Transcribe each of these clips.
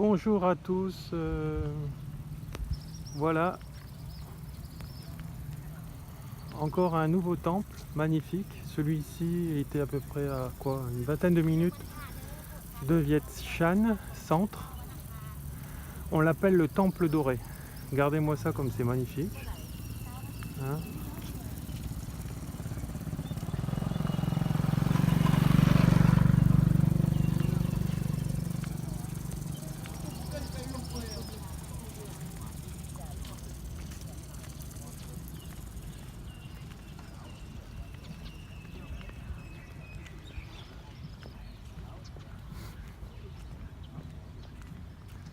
Bonjour à tous, voilà encore un nouveau temple magnifique. Celui-ci était à peu près à quoi, une vingtaine de minutes de Viet Chan centre. On l'appelle le temple doré. Regardez-moi ça comme c'est magnifique. Hein.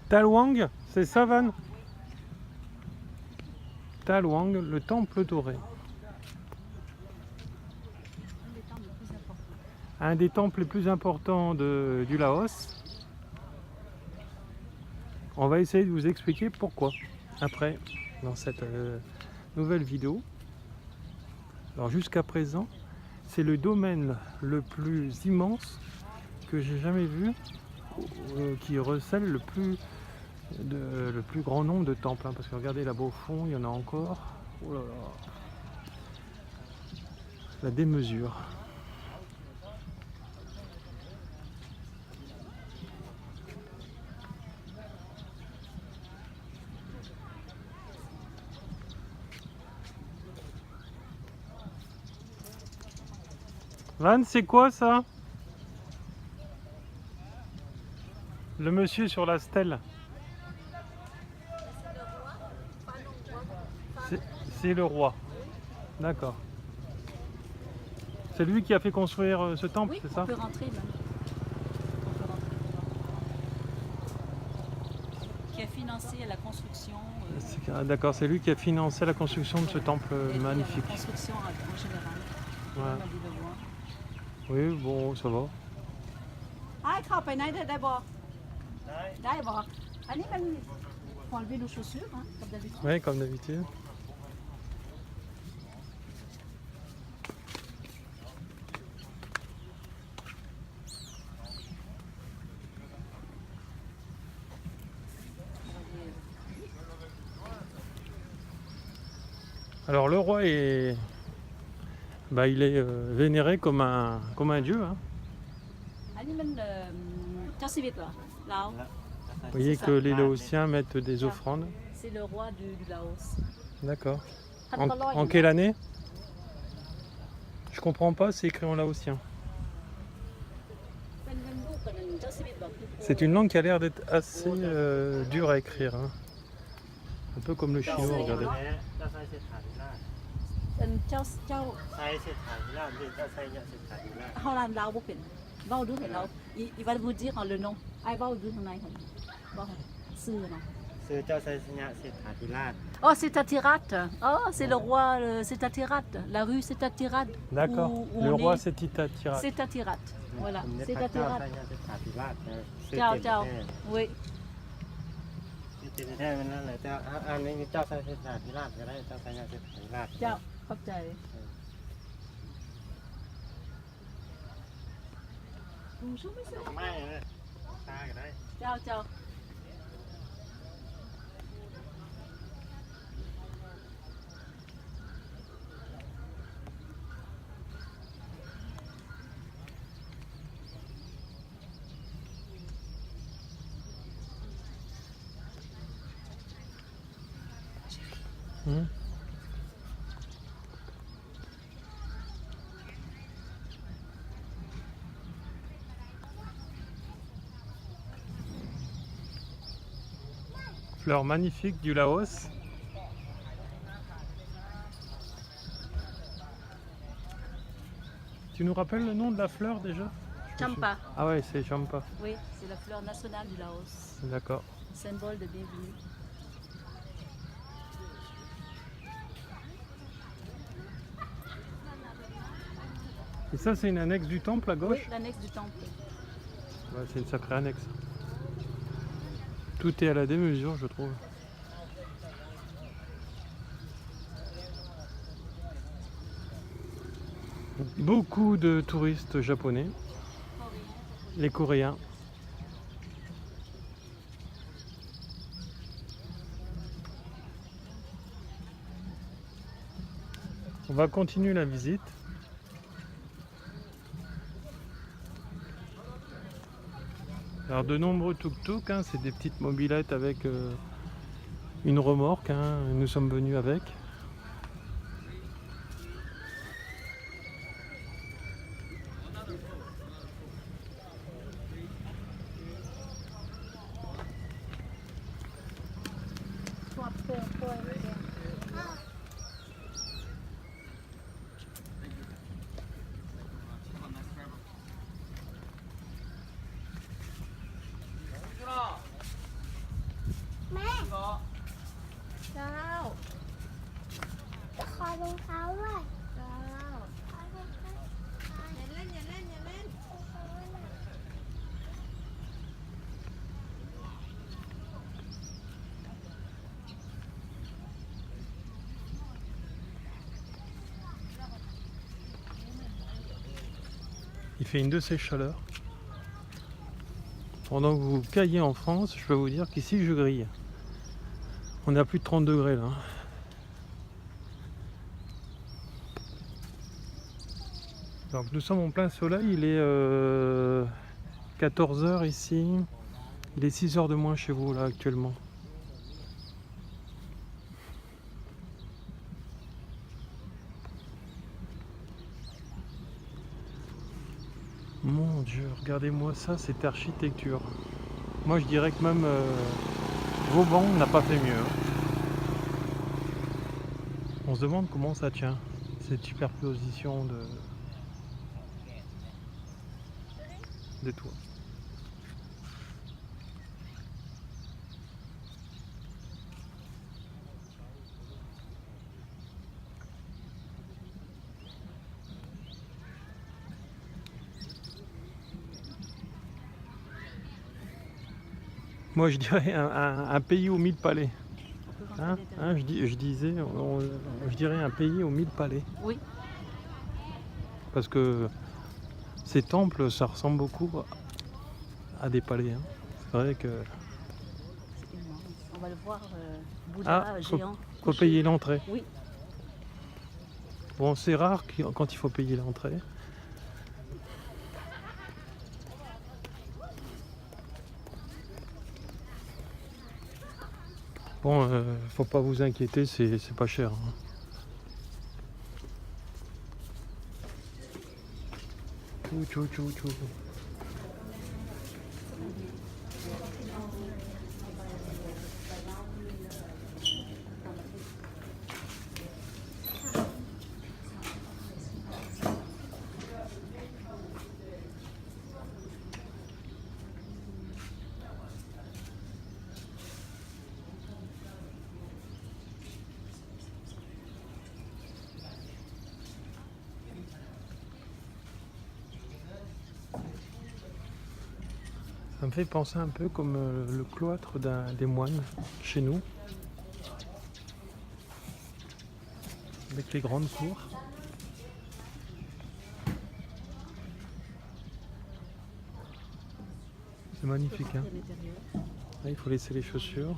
Ta Luang, c'est ça Van? Ta Luang, le temple doré. Un des temples les plus importants du Laos. On va essayer de vous expliquer pourquoi après dans cette nouvelle vidéo. Alors jusqu'à présent, c'est le domaine le plus immense que j'ai jamais vu, qui recèle le plus grand nombre de temples, hein, parce que regardez là-bas au fond, il y en a encore. Oh là là, la démesure. Van, c'est quoi ça? Le monsieur sur la stèle. C'est le roi. D'accord. C'est lui qui a fait construire ce temple, oui, c'est ça? on peut rentrer même. Qui a financé la construction. D'accord, c'est lui qui a financé la construction de ce temple magnifique. La construction en général. Ouais. Oui, bon, ça va. Faut enlever nos chaussures, hein, comme d'habitude. Oui, comme d'habitude. Alors le roi est, il est vénéré comme un dieu. Hein. Vous voyez que les Laotiens mettent des offrandes. C'est le roi du Laos. D'accord. En quelle année? Je comprends pas, c'est écrit en laotien. C'est une langue qui a l'air d'être assez dure à écrire. Hein. Un peu comme le chinois, regardez. Il va vous dire le nom. Oh, c'est Atirat. Oh, c'est le roi, c'est Atirat. La rue, c'est Atirat. D'accord. Le roi, c'est Atirat. C'est Atirat. Voilà, c'est Atirat. Ciao, ciao. Oui. Ciao. Khóc trời. Ciao, ciao. Fleurs magnifiques du Laos. Tu nous rappelles le nom de la fleur déjà? Champa. Ah ouais, c'est Champa. Oui, c'est la fleur nationale du Laos. D'accord. Symbole de bienvenue. Et ça, c'est une annexe du temple à gauche? Oui, l'annexe du temple. Ouais, c'est une sacrée annexe. Tout est à la démesure, je trouve. Beaucoup de touristes japonais, les Coréens. On va continuer la visite. Alors de nombreux tuk-tuk, hein, c'est des petites mobylettes avec une remorque, hein, nous sommes venus avec. Il fait une de ces chaleurs. Pendant que vous caillez en France, je peux vous dire qu'ici je grille. On est à plus de 30 degrés là. Donc nous sommes en plein soleil, il est 14 h ici. Il est 6 h de moins chez vous là actuellement. Mon Dieu, regardez-moi ça, cette architecture. Moi je dirais que même Vauban n'a pas fait mieux. On se demande comment ça tient, cette superposition de toits. Moi je dirais un pays aux 1000 palais. Je dirais un pays aux 1000 palais. Oui. Parce que ces temples, ça ressemble beaucoup à des palais. Hein. C'est vrai que... C'est immense. On va le voir, Bouddha géant. Faut payer l'entrée. Oui. Bon, c'est rare quand il faut payer l'entrée. Bon, faut pas vous inquiéter, c'est pas cher. Hein. Tchou, tchou, tchou. Ça me fait penser un peu comme le cloître des moines chez nous, avec les grandes cours. C'est magnifique, hein. Là, il faut laisser les chaussures.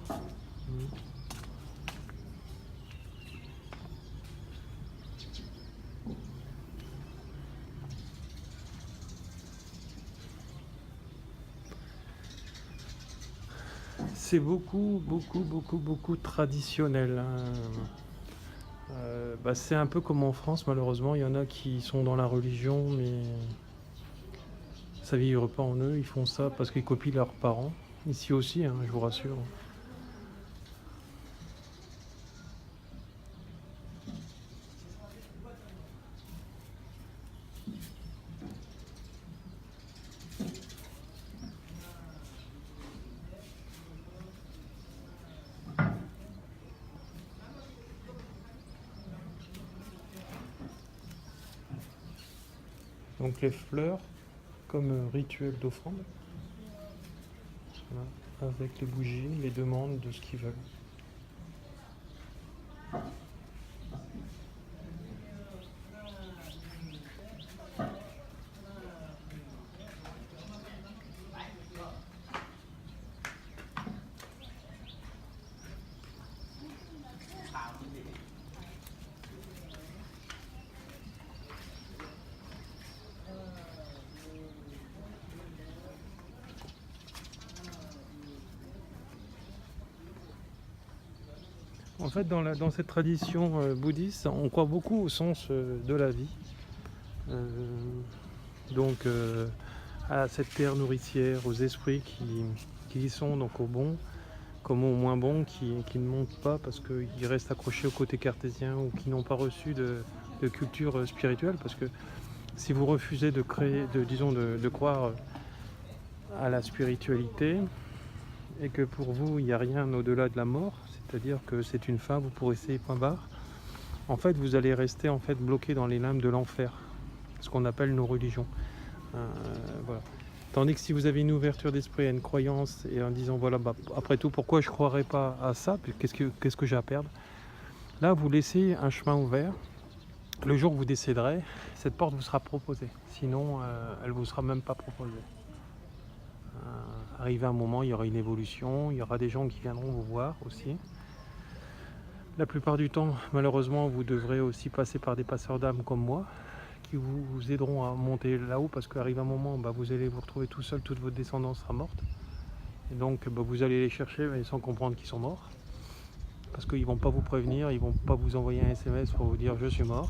C'est beaucoup traditionnel. Hein. C'est un peu comme en France, malheureusement. Il y en a qui sont dans la religion, mais ça ne vit pas en eux. Ils font ça parce qu'ils copient leurs parents. Ici aussi, hein, je vous rassure. Donc les fleurs comme rituel d'offrande, voilà, avec les bougies, les demandes de ce qu'ils veulent. En fait, dans cette tradition bouddhiste, on croit beaucoup au sens de la vie. Euh, donc à cette terre nourricière, aux esprits qui y sont, donc aux bons comme aux moins bons qui ne montent pas parce qu'ils restent accrochés au côté cartésien ou qui n'ont pas reçu de culture spirituelle. Parce que si vous refusez de créer, de croire à la spiritualité et que pour vous il n'y a rien au-delà de la mort, c'est-à-dire que c'est une fin, vous pourrez essayer point barre, en fait vous allez rester en fait bloqué dans les limbes de l'enfer, ce qu'on appelle nos religions. Voilà. Tandis que si vous avez une ouverture d'esprit à une croyance et en disant voilà, après tout, pourquoi je ne croirais pas à ça, qu'est-ce que j'ai à perdre, là vous laissez un chemin ouvert. Le jour où vous décéderez, cette porte vous sera proposée, sinon elle ne vous sera même pas proposée. Arrivé un moment, il y aura une évolution, il y aura des gens qui viendront vous voir aussi. La plupart du temps, malheureusement, vous devrez aussi passer par des passeurs d'âme comme moi, qui vous aideront à monter là-haut, parce qu'arrive un moment, vous allez vous retrouver tout seul, toute votre descendance sera morte. Et donc vous allez les chercher mais sans comprendre qu'ils sont morts. Parce qu'ils ne vont pas vous prévenir, ils ne vont pas vous envoyer un SMS pour vous dire je suis mort.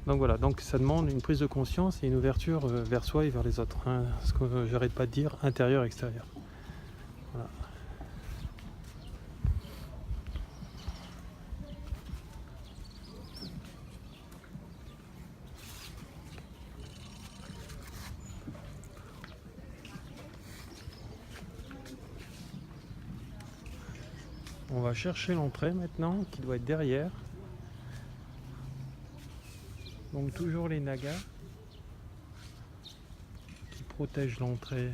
Donc voilà, donc ça demande une prise de conscience et une ouverture vers soi et vers les autres. Hein, ce que j'arrête pas de dire, intérieur, extérieur. Voilà. On va chercher l'entrée maintenant, qui doit être derrière. Donc toujours les nagas qui protègent l'entrée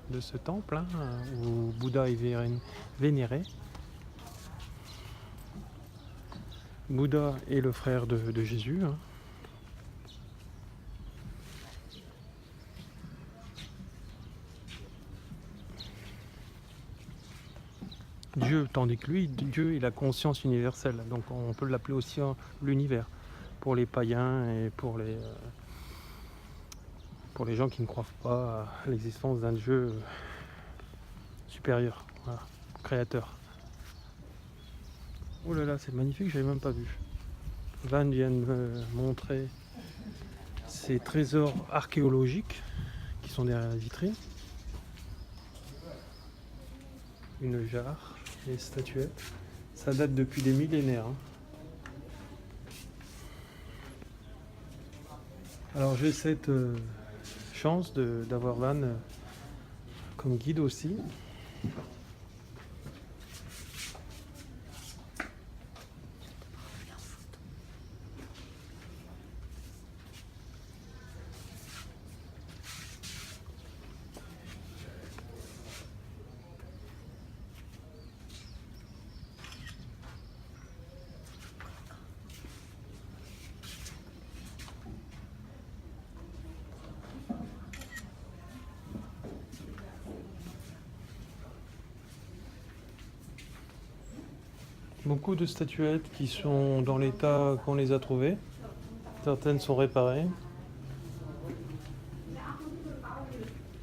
de ce temple, hein, où Bouddha est vénéré. Bouddha est le frère de Jésus. Hein. Dieu, tandis que lui, Dieu est la conscience universelle. Donc on peut l'appeler aussi l'univers pour les païens et pour les gens qui ne croient pas à l'existence d'un Dieu supérieur, voilà, créateur. Oh là là, c'est magnifique, j'avais même pas vu. Van vient de me montrer ces trésors archéologiques qui sont derrière la vitrine. Une jarre, des statuettes. Ça date depuis des millénaires. Hein. Alors j'ai cette chance d'avoir Van comme guide aussi. Beaucoup de statuettes qui sont dans l'état qu'on les a trouvées. Certaines sont réparées.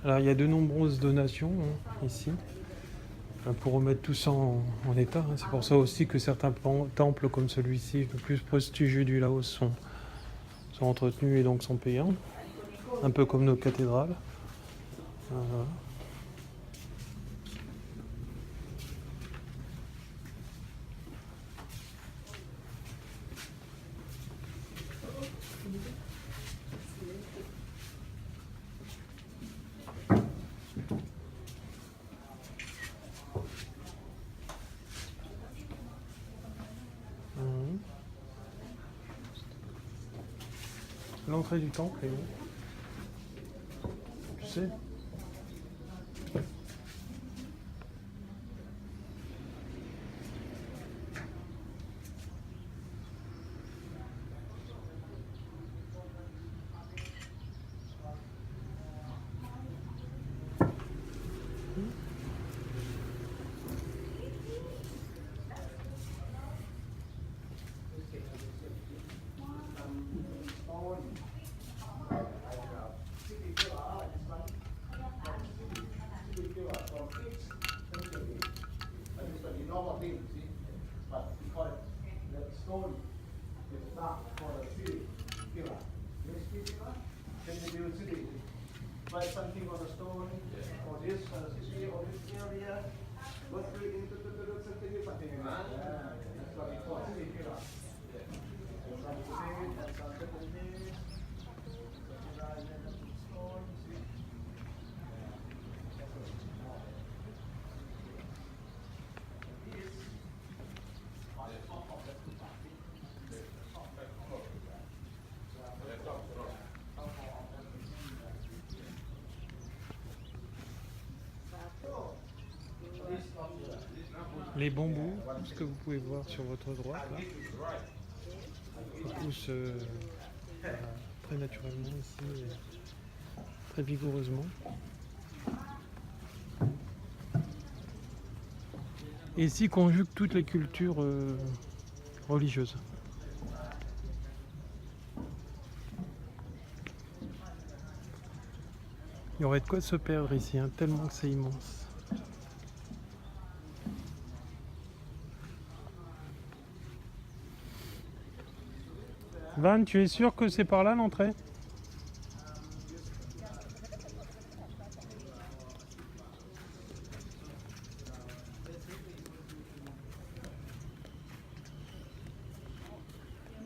Alors il y a de nombreuses donations hein, ici pour remettre tout ça en état. C'est pour ça aussi que certains temples comme celui-ci, le plus prestigieux du Laos, sont entretenus et donc sont payants. Un peu comme nos cathédrales. Voilà. L'entrée du temple est où? Tu sais? stone is not for a city pillar. This pillar can be built city. Write something on the stone or this city or this area. What we into something you something. That's what we call city pillar. Les bambous, ce que vous pouvez voir sur votre droite, là, ils poussent très naturellement ici, très vigoureusement. Et ici conjuguent toutes les cultures religieuses. Il y aurait de quoi se perdre ici, hein, tellement que c'est immense. Van, tu es sûr que c'est par là l'entrée? Un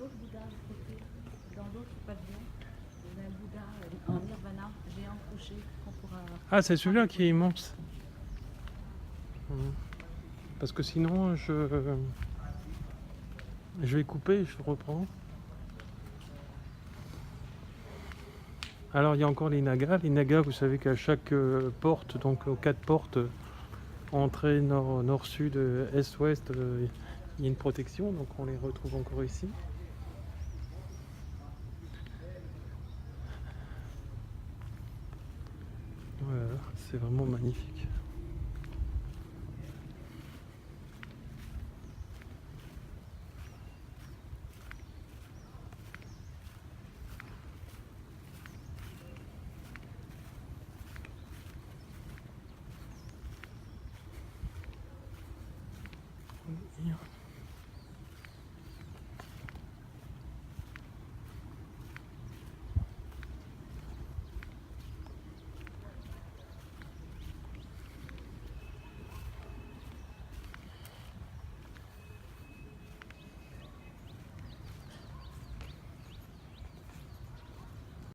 autre Bouddha à côté, dans l'autre pavillon, il y a un Bouddha en nirvana, géant couché, qu'on pourra... Ah, c'est celui-là qui est immense. Parce que sinon, je vais couper, je reprends. Alors, il y a encore les nagas. Les nagas, vous savez qu'à chaque porte, donc aux 4 portes, entrée nord, nord-sud, est-ouest, il y a une protection, donc on les retrouve encore ici. Voilà, c'est vraiment magnifique.